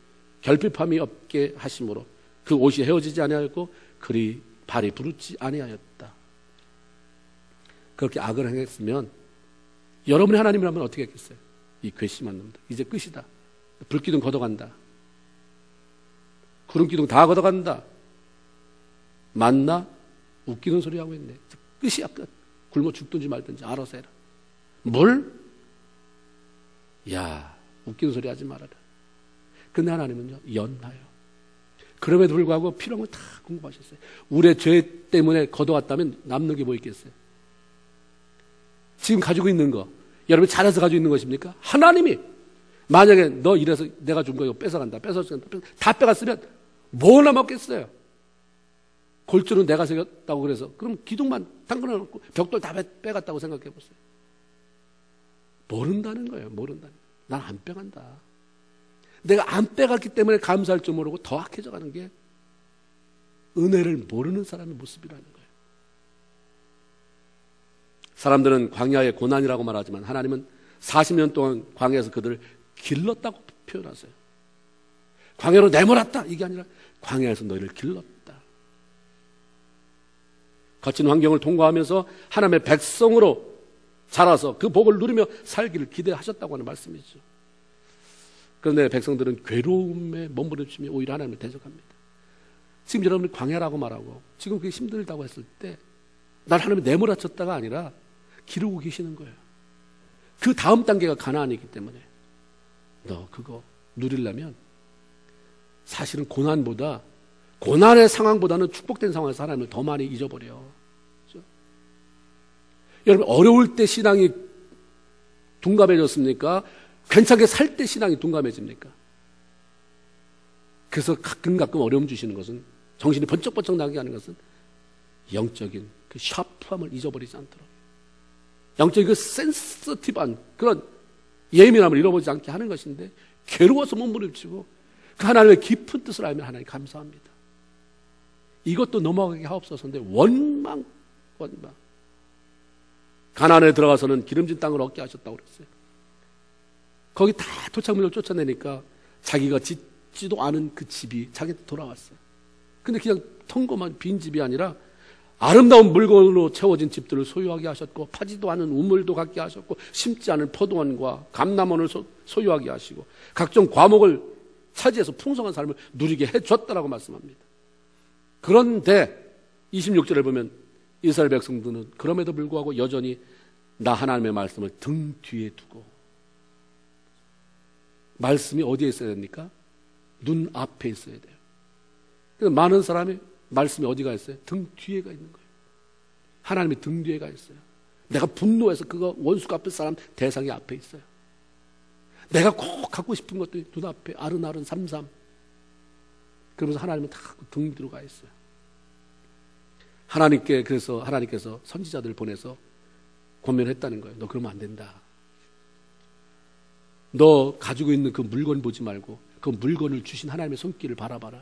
결핍함이 없게 하심으로 그 옷이 헤어지지 아니하였고 그리 발이 부르지 아니하였다. 그렇게 악을 행했으면 여러분이 하나님이라면 어떻게 했겠어요? 이 괘씸한 놈들 이제 끝이다. 불기둥 걷어간다. 구름기둥 다 걷어간다. 맞나? 웃기는 소리 하고 있네. 끝이야 끝. 굶어 죽든지 말든지 알아서 해라. 물? 야, 웃기는 소리 하지 말아라. 근데 하나님은요, 연하여. 그럼에도 불구하고 필요한 걸 다 공급하셨어요. 우리의 죄 때문에 걷어왔다면 남는 게 뭐 있겠어요? 지금 가지고 있는 거, 여러분이 잘해서 가지고 있는 것입니까? 하나님이 만약에 너 이래서 내가 준 거 이거 뺏어간다, 다 빼갔으면 뭐 남았겠어요? 골조는 내가 새겼다고 그래서 그럼 기둥만 당근해놓고 벽돌 다 빼갔다고 생각해 보세요. 모른다는 거예요. 모른다는 거예요. 난 안 빼간다. 내가 안 빼갔기 때문에 감사할 줄 모르고 더 악해져 가는 게 은혜를 모르는 사람의 모습이라는 거예요. 사람들은 광야의 고난이라고 말하지만 하나님은 40년 동안 광야에서 그들을 길렀다고 표현하세요. 광야로 내몰았다 이게 아니라 광야에서 너희를 길렀다. 거친 환경을 통과하면서 하나님의 백성으로 자라서 그 복을 누리며 살기를 기대하셨다고 하는 말씀이죠. 그런데 백성들은 괴로움에 몸부림치며 오히려 하나님을 대적합니다. 지금 여러분이 광야라고 말하고 지금 그게 힘들다고 했을 때 날 하나님이 내몰아쳤다가 아니라 기르고 계시는 거예요. 그 다음 단계가 가나안이기 때문에 너 그거 누리려면 사실은 고난의 상황보다는 축복된 상황에서 하나님을 더 많이 잊어버려. 그렇죠? 여러분 어려울 때 신앙이 둔감해졌습니까? 괜찮게 살 때 신앙이 둔감해집니까? 그래서 가끔 어려움 주시는 것은 정신이 번쩍번쩍 나게 하는 것은 영적인 그 샤프함을 잊어버리지 않도록 영적인 그 센서티브한 그런 예민함을 잃어버리지 않게 하는 것인데 괴로워서 몸부림치고 그 하나님의 깊은 뜻을 알면 하나님 감사합니다. 이것도 넘어가게 하옵소서인데 원망 가나안에 들어가서는 기름진 땅을 얻게 하셨다고 그랬어요. 거기 다 토착민을 쫓아내니까 자기가 짓지도 않은 그 집이 자기한테 돌아왔어요. 근데 그냥 텅거만 빈 집이 아니라 아름다운 물건으로 채워진 집들을 소유하게 하셨고 파지도 않은 우물도 갖게 하셨고 심지 않은 포도원과 감람원을 소유하게 하시고 각종 과목을 차지해서 풍성한 삶을 누리게 해줬다라고 말씀합니다. 그런데 26절을 보면 이스라엘 백성들은 그럼에도 불구하고 여전히 나 하나님의 말씀을 등 뒤에 두고 말씀이 어디에 있어야 됩니까? 눈 앞에 있어야 돼요. 그래서 많은 사람이 말씀이 어디가 있어요? 등 뒤에가 있는 거예요. 하나님이 등 뒤에가 있어요. 내가 분노해서 그거 원수 갚을 사람 대상이 앞에 있어요. 내가 꼭 갖고 싶은 것들이 눈앞에 아른아른 삼삼. 그러면서 하나님은 다 등 뒤로 가 있어요. 그래서 하나님께서 선지자들을 보내서 권면했다는 거예요. 너 그러면 안 된다. 너 가지고 있는 그 물건 보지 말고 그 물건을 주신 하나님의 손길을 바라봐라.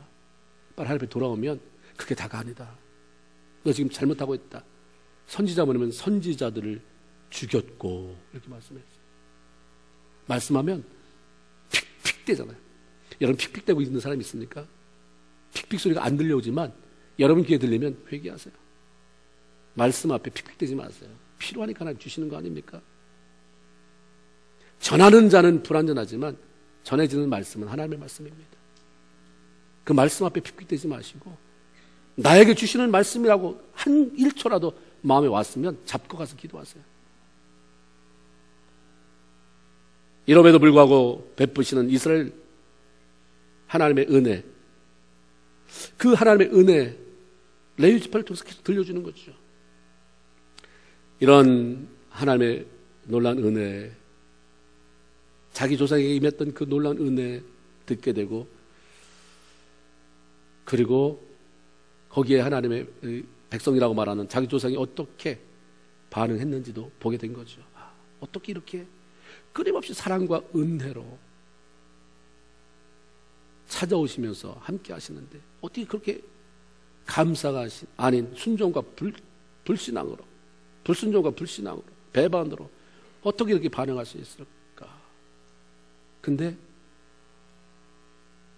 빨리 하나님 앞에 돌아오면 그게 다가 아니다. 너 지금 잘못하고 있다. 선지자 보내면 선지자들을 죽였고 이렇게 말씀했어요. 말씀하면 픽픽 되잖아요. 여러분 픽픽 되고 있는 사람이 있습니까? 픽픽 소리가 안 들려오지만 여러분 귀에 들리면 회개하세요. 말씀 앞에 픽픽 되지 마세요. 필요하니까 하나님 주시는 거 아닙니까? 전하는 자는 불완전하지만 전해지는 말씀은 하나님의 말씀입니다. 그 말씀 앞에 픽픽 되지 마시고 나에게 주시는 말씀이라고 한 1초라도 마음에 왔으면 잡고 가서 기도하세요. 이럼에도 불구하고 베푸시는 이스라엘 하나님의 은혜, 그 하나님의 은혜 레위 지파를 통해서 계속 들려주는 거죠. 이런 하나님의 놀라운 은혜, 자기 조상에게 임했던 그 놀라운 은혜 듣게 되고, 그리고 거기에 하나님의 백성이라고 말하는 자기 조상이 어떻게 반응했는지도 보게 된 거죠. 어떻게 이렇게 끊임없이 사랑과 은혜로 찾아오시면서 함께 하시는데 어떻게 그렇게 감사가 아닌 순종과 불신앙으로, 불순종과 불신앙으로, 배반으로 어떻게 이렇게 반응할 수 있을까? 근데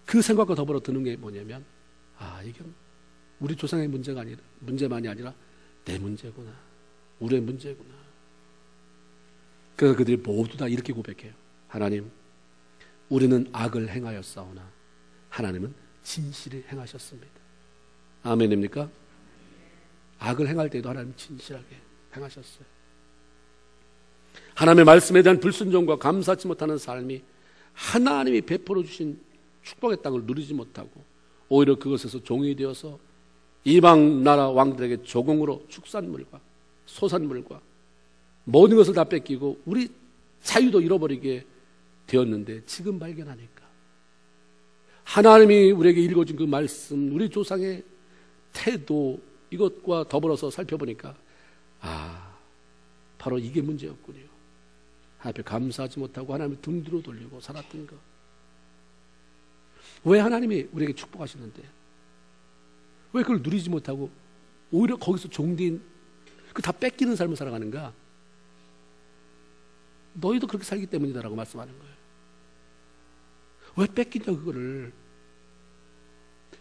그 생각과 더불어 드는 게 뭐냐면, 이게 우리 조상의 문제만이 아니라 내 문제구나, 우리의 문제구나. 그래서 그들이 모두 다 이렇게 고백해요. 하나님, 우리는 악을 행하였사오나 하나님은 진실을 행하셨습니다. 아멘입니까? 악을 행할 때도 하나님은 진실하게 행하셨어요. 하나님의 말씀에 대한 불순종과 감사치 못하는 삶이 하나님이 베풀어 주신 축복의 땅을 누리지 못하고 오히려 그것에서 종이 되어서 이방 나라 왕들에게 조공으로 축산물과 소산물과 모든 것을 다 뺏기고 우리 자유도 잃어버리게 되었는데, 지금 발견하니까 하나님이 우리에게 읽어준 그 말씀, 우리 조상의 태도, 이것과 더불어서 살펴보니까 바로 이게 문제였군요. 하나님 앞에 감사하지 못하고 하나님을 등 뒤로 돌리고 살았던 것. 왜 하나님이 우리에게 축복하시는데 왜 그걸 누리지 못하고 오히려 거기서 종된 그 다 뺏기는 삶을 살아가는가? 너희도 그렇게 살기 때문이다라고 말씀하는 거예요. 왜 뺏기냐 그거를.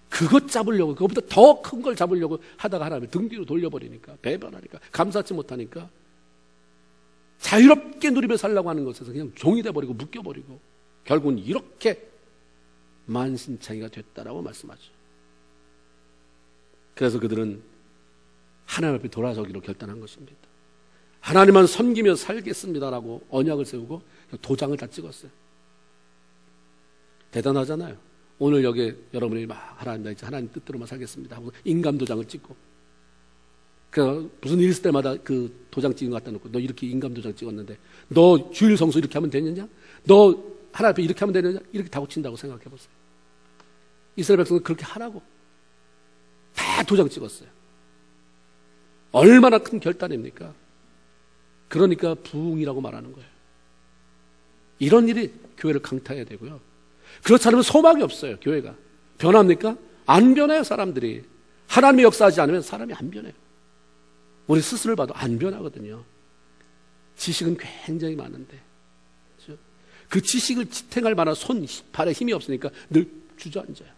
그것 잡으려고, 그것보다 더 큰 걸 잡으려고 하다가 하나님을 등 뒤로 돌려버리니까, 배반하니까, 감사치 못하니까 자유롭게 누리며 살려고 하는 것에서 그냥 종이 돼버리고 묶여버리고 결국은 이렇게 만신창이가 됐다라고 말씀하죠. 그래서 그들은 하나님 앞에 돌아서기로 결단한 것입니다. 하나님만 섬기며 살겠습니다라고 언약을 세우고 도장을 다 찍었어요. 대단하잖아요. 오늘 여기 여러분이 막 하나님 뜻대로만 살겠습니다 하고 인감 도장을 찍고, 그 무슨 일 있을 때마다 그 도장 찍은 거 갖다 놓고, 너 이렇게 인감 도장 찍었는데 너 주일 성수 이렇게 하면 되느냐? 너 하나님 앞에 이렇게 하면 되느냐? 이렇게 다고 친다고 생각해 보세요. 이스라엘 백성은 그렇게 하라고 다 도장 찍었어요. 얼마나 큰 결단입니까? 그러니까 부흥이라고 말하는 거예요. 이런 일이 교회를 강타해야 되고요. 그렇지 않으면 소망이 없어요. 교회가 변합니까? 안 변해요. 사람들이 하나님이 역사하지 않으면 사람이 안 변해요. 우리 스스로를 봐도 안 변하거든요. 지식은 굉장히 많은데 그렇죠? 그 지식을 지탱할 만한 손, 발에 힘이 없으니까 늘 주저앉아요.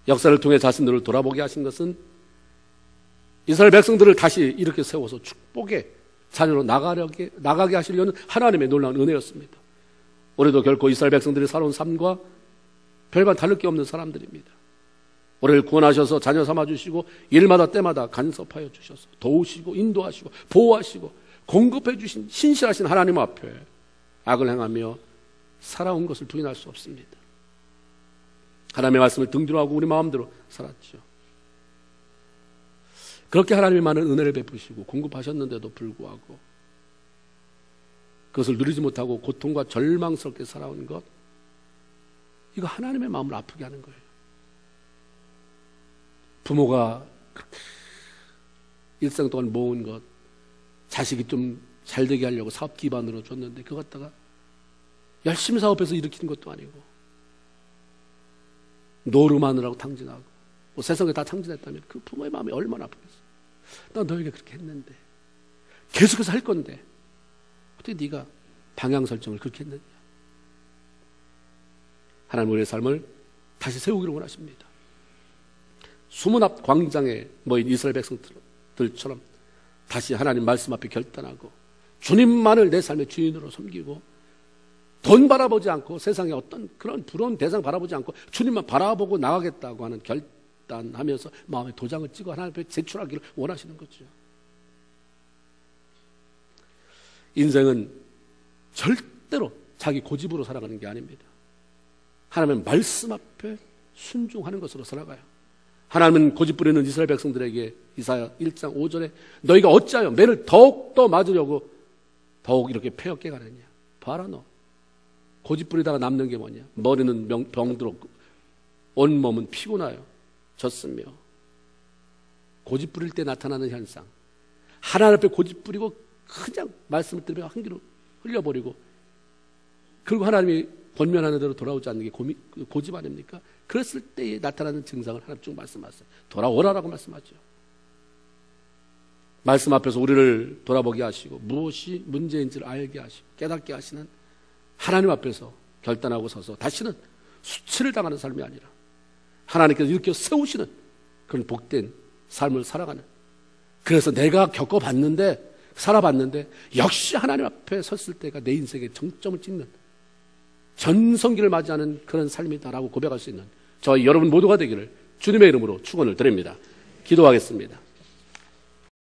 역사를 통해 자신들을 돌아보게 하신 것은 이스라엘 백성들을 다시 이렇게 세워서 축복의 자녀로 나가게 하시려는 하나님의 놀라운 은혜였습니다. 우리도 결코 이스라엘 백성들이 살아온 삶과 별반 다를 게 없는 사람들입니다. 우리를 구원하셔서 자녀 삼아주시고 일마다 때마다 간섭하여 주셔서 도우시고 인도하시고 보호하시고 공급해 주신 신실하신 하나님 앞에 악을 행하며 살아온 것을 부인할 수 없습니다. 하나님의 말씀을 등지로 하고 우리 마음대로 살았죠. 그렇게 하나님이 많은 은혜를 베푸시고 공급하셨는데도 불구하고 그것을 누리지 못하고 고통과 절망스럽게 살아온 것, 이거 하나님의 마음을 아프게 하는 거예요. 부모가 일생 동안 모은 것, 자식이 좀 잘되게 하려고 사업 기반으로 줬는데 그거 갖다가 열심히 사업해서 일으키는 것도 아니고 노름하느라고 탕진하고 뭐 세상에 다 탕진했다면 그 부모의 마음이 얼마나 아프겠어. 나 너에게 그렇게 했는데 계속해서 할 건데 어떻게 네가 방향 설정을 그렇게 했느냐. 하나님 우리의 삶을 다시 세우기를 원하십니다. 수문 앞 광장에 모인 이스라엘 백성들처럼 다시 하나님 말씀 앞에 결단하고 주님만을 내 삶의 주인으로 섬기고 돈 바라보지 않고 세상에 어떤 그런 부러운 대상 바라보지 않고 주님만 바라보고 나가겠다고 하는 결단하면서 마음에 도장을 찍어 하나님 앞에 제출하기를 원하시는 거죠. 인생은 절대로 자기 고집으로 살아가는 게 아닙니다. 하나님의 말씀 앞에 순종하는 것으로 살아가요. 하나님은 고집 부리는 이스라엘 백성들에게 이사야 1장 5절에 너희가 어찌하여 매를 더욱더 맞으려고 더욱 이렇게 패역해 가느냐. 봐라 너. 고집 부리다가 남는 게 뭐냐. 머리는 병들었고 온몸은 피곤하여 졌으며. 고집 부릴 때 나타나는 현상. 하나님 앞에 고집 부리고 그냥 말씀을 들으며 한 귀로 흘려버리고 그리고 하나님이 권면하는 대로 돌아오지 않는 게 고집 아닙니까? 그랬을 때에 나타나는 증상을 하나님 쭉 말씀하세요. 돌아오라라고 말씀하죠. 말씀 앞에서 우리를 돌아보게 하시고 무엇이 문제인지를 알게 하시고 깨닫게 하시는 하나님 앞에서 결단하고 서서 다시는 수치를 당하는 삶이 아니라 하나님께서 일으켜 세우시는 그런 복된 삶을 살아가는, 그래서 내가 겪어봤는데 살아봤는데 역시 하나님 앞에 섰을 때가 내 인생의 정점을 찍는 전성기를 맞이하는 그런 삶이다라고 고백할 수 있는 저희 여러분 모두가 되기를 주님의 이름으로 축원을 드립니다. 기도하겠습니다.